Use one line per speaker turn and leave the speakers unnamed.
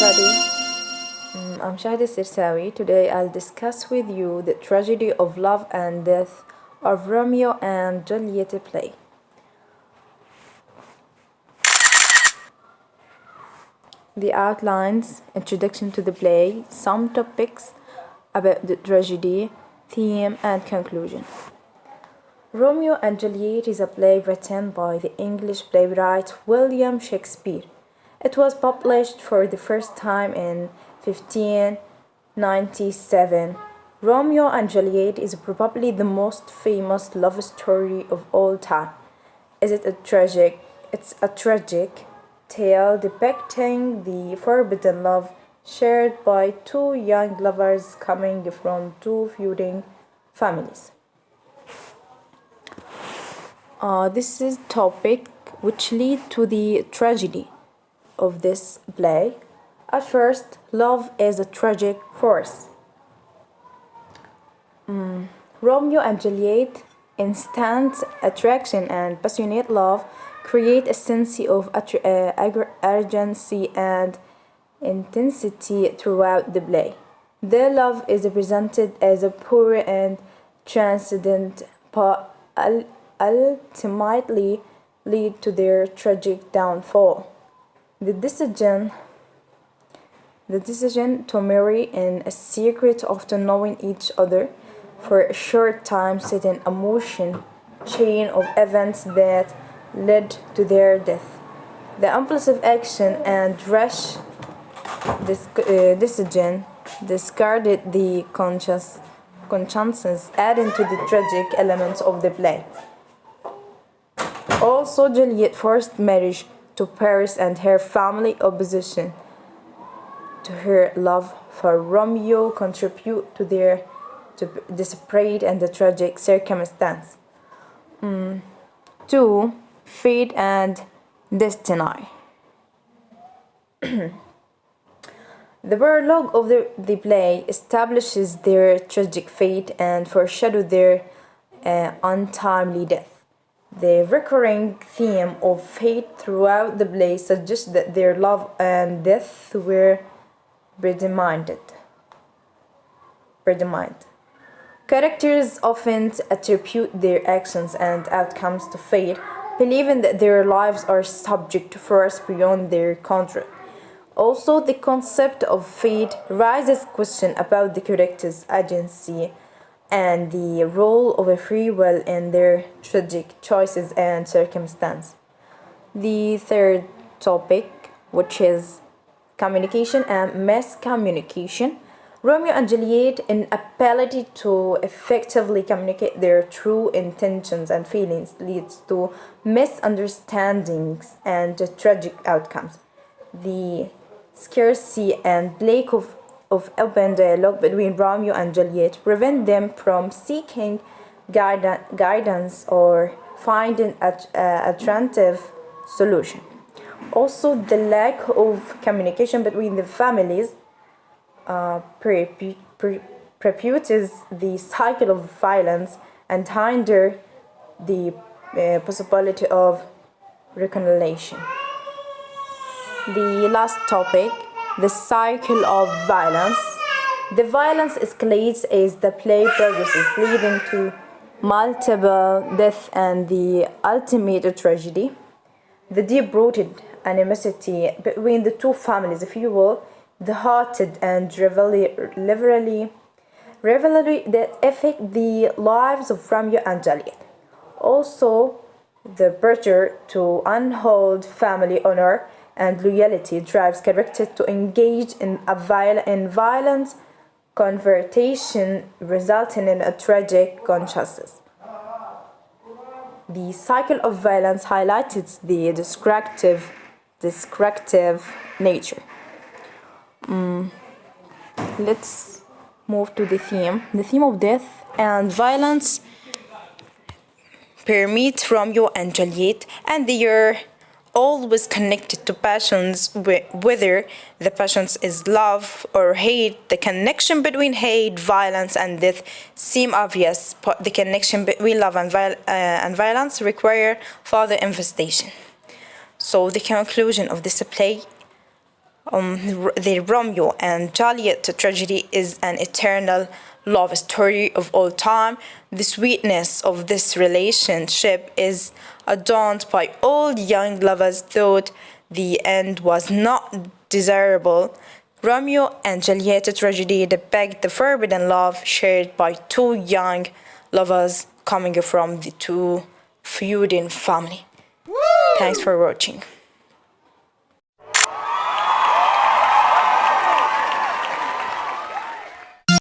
everybody. I'm Shahd Sirsawi. Today I'll discuss with you the tragedy of love and death of Romeo and Juliet play. The outlines, introduction to the play, some topics about the tragedy, theme and conclusion. Romeo and Juliet is a play written by the English playwright William Shakespeare. It was published for the first time in 1597. Romeo and Juliet is probably the most famous love story of all time. It's a tragic tale depicting the forbidden love shared by two young lovers coming from two feuding families. This is topic which lead to the tragedy of this play. At first, love is a tragic force. Romeo and Juliet, instant attraction and passionate love create a sense of urgency and intensity throughout the play. Their love is presented as a pure and transcendent, but ultimately lead to their tragic downfall. The decision to marry in a secret after knowing each other for a short time set an emotion chain of events that led to their death. The impulsive action and rash decision discarded the consciences, adding to the tragic elements of the play. Also, Juliet's forced marriage to Paris and her family opposition to her love for Romeo contribute to their desperate and the tragic circumstance. 2. Fate and Destiny. The prologue of the play establishes their tragic fate and foreshadows their untimely death. The recurring theme of fate throughout the play suggests that their love and death were predetermined. Characters often attribute their actions and outcomes to fate, believing that their lives are subject to force beyond their control. Also, the concept of fate raises questions about the characters' agency and the role of a free will in their tragic choices and circumstances. The third topic, which is communication and miscommunication. Romeo and Juliet's inability to effectively communicate their true intentions and feelings leads to misunderstandings and tragic outcomes. The scarcity and lack of open dialogue between Romeo and Juliet prevent them from seeking guidance or finding alternative solution. Also, the lack of communication between the families perpetuates the cycle of violence and hinder the possibility of reconciliation. The last topic, the cycle of violence. The violence escalates as the play progresses, leading to multiple deaths and the ultimate tragedy. The deep-rooted animosity between the two families fuel the heated and rivalry that affect the lives of Romeo and Juliet. Also, the pressure to uphold family honor and loyalty drives characters to engage in violent confrontation, resulting in a tragic consequences. The cycle of violence highlights the destructive nature. Let's move to the theme. The theme of death and violence permeates Romeo and Juliet, and they are always connected to passions, whether the passions is love or hate. The connection between hate, violence, and death seem obvious, but the connection between love and violence require further investigation. So the conclusion of this play The Romeo and Juliet tragedy is an eternal love story of all time. The sweetness of this relationship is adorned by all young lovers thought the end was not desirable. Romeo and Juliet tragedy depicts the forbidden love shared by two young lovers coming from the two feuding family. Thanks for watching.